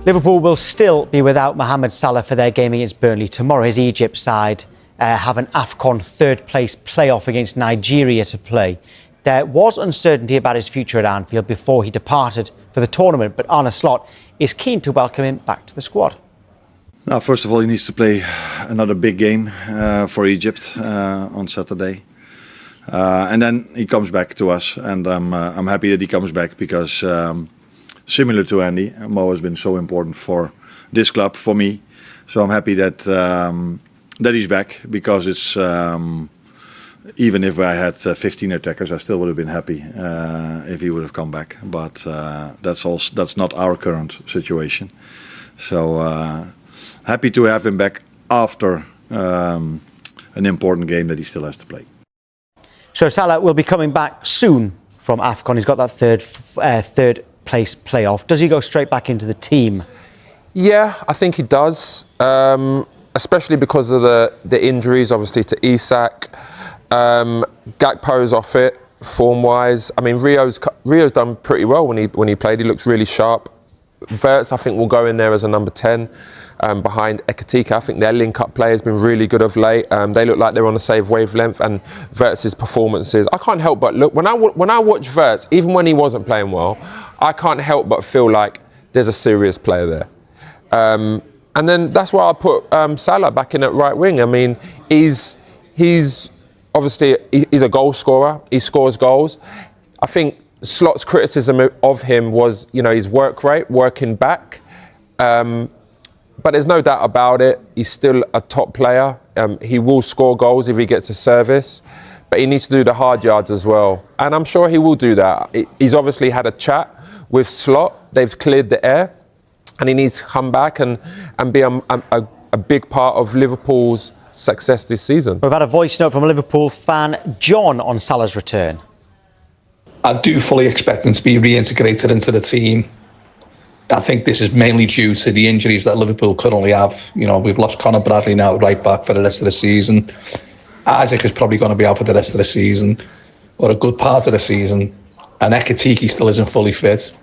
Liverpool will still be without Mohamed Salah for their game against Burnley tomorrow. His Egypt side have an AFCON third-place playoff against Nigeria to play. There was uncertainty about his future at Anfield before he departed for the tournament, but Arne is keen to welcome him back to the squad. Now, first of all, he needs to play another big game for Egypt on Saturday. And then he comes back to us, and I'm happy that he comes back because similar to Andy, Mo has been so important for this club, for me. So I'm happy that that he's back, because it's even if I had 15 attackers, I still would have been happy if he would have come back. But that's not our current situation. So happy to have him back after an important game that he still has to play. So Salah will be coming back soon from AFCON. He's got that third place playoff. Does he go straight back into the team? Yeah, I think he does, especially because of the injuries, obviously, to Isak. Gakpo's off it, form-wise. I mean, Rio's done pretty well when he played. He looks really sharp. Wirtz, I think, will go in there as a number 10 behind Ekitike. I think their link-up play has been really good of late. They look like they're on the same wavelength, and Wirtz's performances. I can't help but look, when I watch Wirtz, even when he wasn't playing well, I can't help but feel like there's a serious player there. And then that's why I put Salah back in at right wing. I mean, he's obviously he's a goal scorer. He scores goals. I think Slot's criticism of him was, his work rate, working back. But there's no doubt about it. He's still a top player. He will score goals if he gets a service, but he needs to do the hard yards as well. And I'm sure he will do that. He's obviously had a chat with Slot. They've cleared the air, and he needs to come back and be a big part of Liverpool's success this season. We've had a voice note from a Liverpool fan, John, on Salah's return. I do fully expect him to be reintegrated into the team. I think this is mainly due to the injuries that Liverpool currently have. We've lost Conor Bradley now right back for the rest of the season. Isaac is probably going to be out for the rest of the season, or a good part of the season. And Ekitike still isn't fully fit.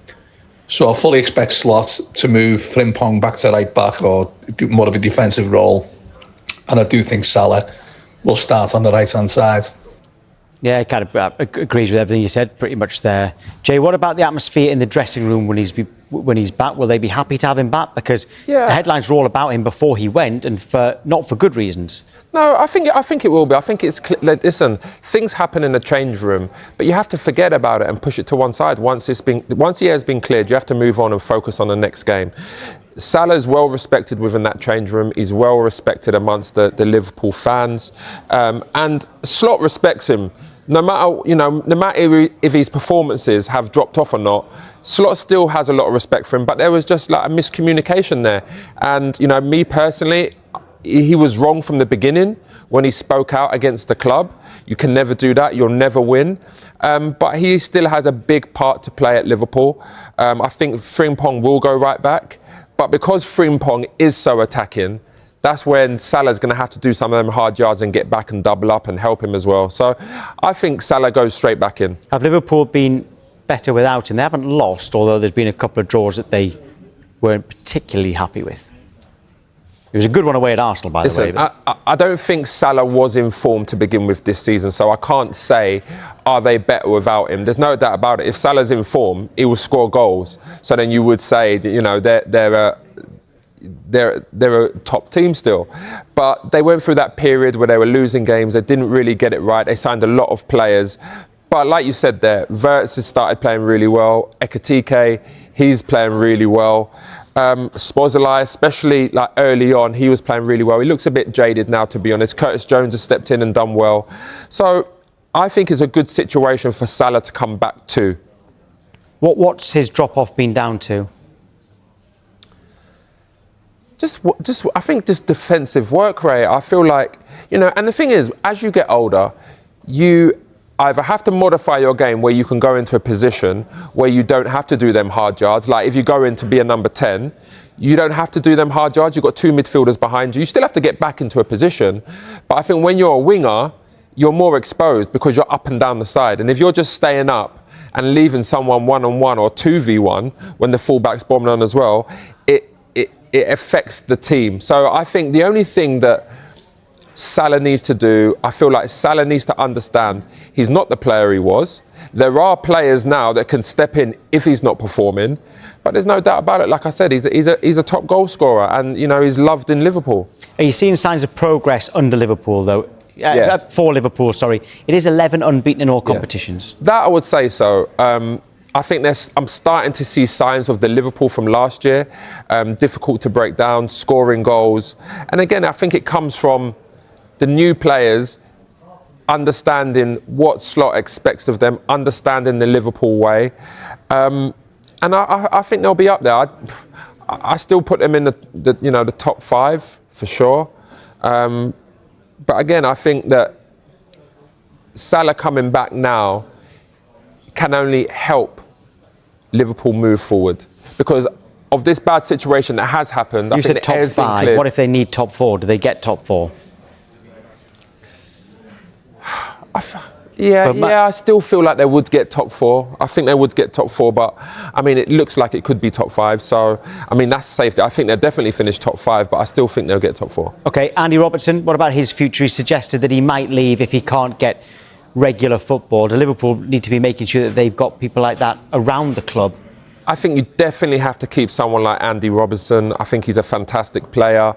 So I fully expect Slot to move Frimpong back to right back, or do more of a defensive role. And I do think Salah will start on the right-hand side. Yeah, he kind of agrees with everything you said, pretty much there. Jay, what about the atmosphere in the dressing room when he's back? Will they be happy to have him back? Because the headlines were all about him before he went, and not for good reasons. No, I think it will be. I think it's listen. Things happen in the change room, but you have to forget about it and push it to one side. Once he has been cleared, you have to move on and focus on the next game. Salah's well respected within that change room. He's well respected amongst the Liverpool fans, and Slot respects him. No matter if his performances have dropped off or not, Slot still has a lot of respect for him. But there was just like a miscommunication there, and me personally, he was wrong from the beginning when he spoke out against the club. You can never do that. You'll never win. But he still has a big part to play at Liverpool. I think Frimpong will go right back. But because Frimpong is so attacking, that's when Salah's going to have to do some of them hard yards and get back and double up and help him as well. So I think Salah goes straight back in. Have Liverpool been better without him? They haven't lost, although there's been a couple of draws that they weren't particularly happy with. It was a good one away at Arsenal, by the way. But I don't think Salah was in form to begin with this season, so I can't say, are they better without him? There's no doubt about it. If Salah's in form, he will score goals. So then you would say, that, they're a top team still. But they went through that period where they were losing games. They didn't really get it right. They signed a lot of players. But like you said there, Wirtz has started playing really well. Ekitike, he's playing really well. Szoboszlai, especially like early on, he was playing really well. He looks a bit jaded now, to be honest. Curtis Jones has stepped in and done well. So I think it's a good situation for Salah to come back to. What's his drop-off been down to? I think just defensive work rate. I feel like, and the thing is, as you get older, you either have to modify your game where you can go into a position where you don't have to do them hard yards. Like if you go in to be a number 10, you don't have to do them hard yards. You've got two midfielders behind you. You still have to get back into a position. But I think when you're a winger, you're more exposed because you're up and down the side. And if you're just staying up and leaving someone one-on-one or 2v1 when the fullback's bombing on as well, it affects the team. So I think the only thing that Salah needs to do, I feel like Salah needs to understand he's not the player he was. There are players now that can step in if he's not performing, but there's no doubt about it. Like I said, he's a top goal scorer, and he's loved in Liverpool. Are you seeing signs of progress under Liverpool, though? For Liverpool, sorry. It is 11 unbeaten in all competitions. That I would say so. I think I'm starting to see signs of the Liverpool from last year. Difficult to break down, scoring goals. And again, I think it comes from the new players understanding what Slot expects of them, understanding the Liverpool way. And I think they'll be up there. I still put them in the top 5 for sure. But again, I think that Salah coming back now can only help Liverpool move forward because of this bad situation that has happened. You said top 5. What if they need top 4? Do they get top 4? I still feel like they would get top 4. I think they would get top 4, but I mean, it looks like it could be top 5. So, I mean, that's safe. I think they'll definitely finish top 5, but I still think they'll get top 4. OK, Andy Robertson, what about his future? He suggested that he might leave if he can't get regular football. Do Liverpool need to be making sure that they've got people like that around the club? I think you definitely have to keep someone like Andy Robertson. I think he's a fantastic player.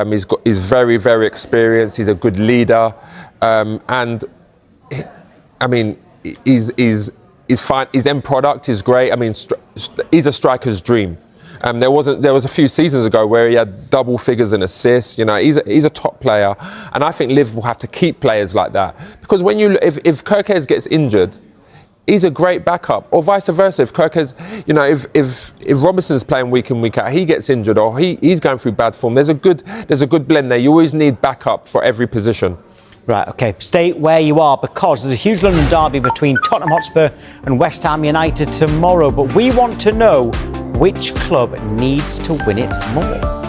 He's very, very experienced. He's a good leader. And I mean, his fine. His end product is great. I mean, he's a striker's dream. There was a few seasons ago where he had double figures in assists. He's a top player, and I think Liv will have to keep players like that because if Kerkez gets injured, he's a great backup, or vice versa. If Kerkez, if Robertson's playing week in week out, he gets injured or he's going through bad form. There's a good blend there. You always need backup for every position. Right, OK, stay where you are because there's a huge London derby between Tottenham Hotspur and West Ham United tomorrow. But we want to know which club needs to win it more.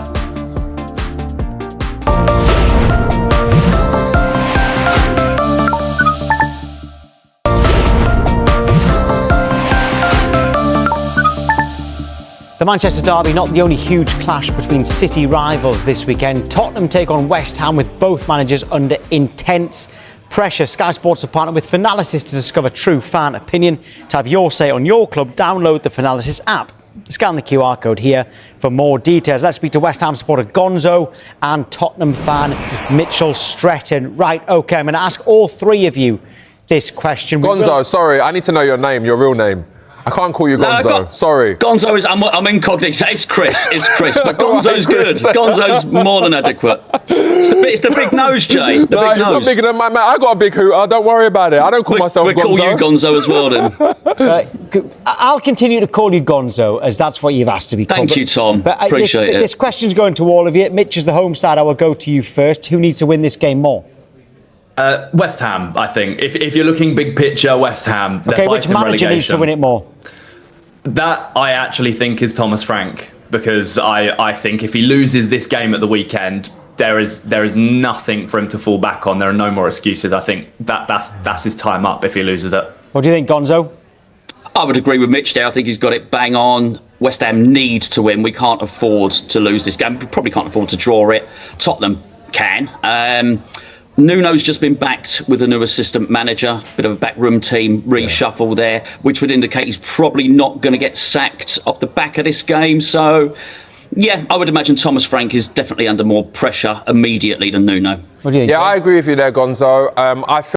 The Manchester derby, not the only huge clash between city rivals this weekend. Tottenham take on West Ham with both managers under intense pressure. Sky Sports have partnered with Finalysis to discover true fan opinion. To have your say on your club, download the Finalysis app. Scan the QR code here for more details. Let's speak to West Ham supporter Gonzo and Tottenham fan Mitchell Stretton. Right, OK, I'm going to ask all three of you this question. Gonzo, sorry, I need to know your name, your real name. I can't call you Gonzo. Sorry. Gonzo is. I'm incognito. It's Chris. But Gonzo's good. Gonzo's more than adequate. It's the big nose, Jay. The big nose. It's not bigger than my man. I got a big hooter. Don't worry about it. I don't call myself Gonzo. We'll call you Gonzo as well, then. I'll continue to call you Gonzo, as that's what you've asked to be called. Thank you, Tom. Appreciate it. This question's going to all of you. Mitch, as the home side, I will go to you first. Who needs to win this game more? West Ham, I think. If you're looking big picture, West Ham. OK, which manager needs to win it more? That I actually think is Thomas Frank, because I think if he loses this game at the weekend, there is nothing for him to fall back on. There are no more excuses. I think that's his time up if he loses it. What do you think, Gonzo? I would agree with Mitch there. I think he's got it bang on. West Ham needs to win. We can't afford to lose this game. We probably can't afford to draw it. Tottenham can. Nuno's just been backed with a new assistant manager, bit of a backroom team reshuffle there, which would indicate he's probably not going to get sacked off the back of this game. So, yeah, I would imagine Thomas Frank is definitely under more pressure immediately than Nuno. What do you think? Yeah, I agree with you there, Gonzo. I feel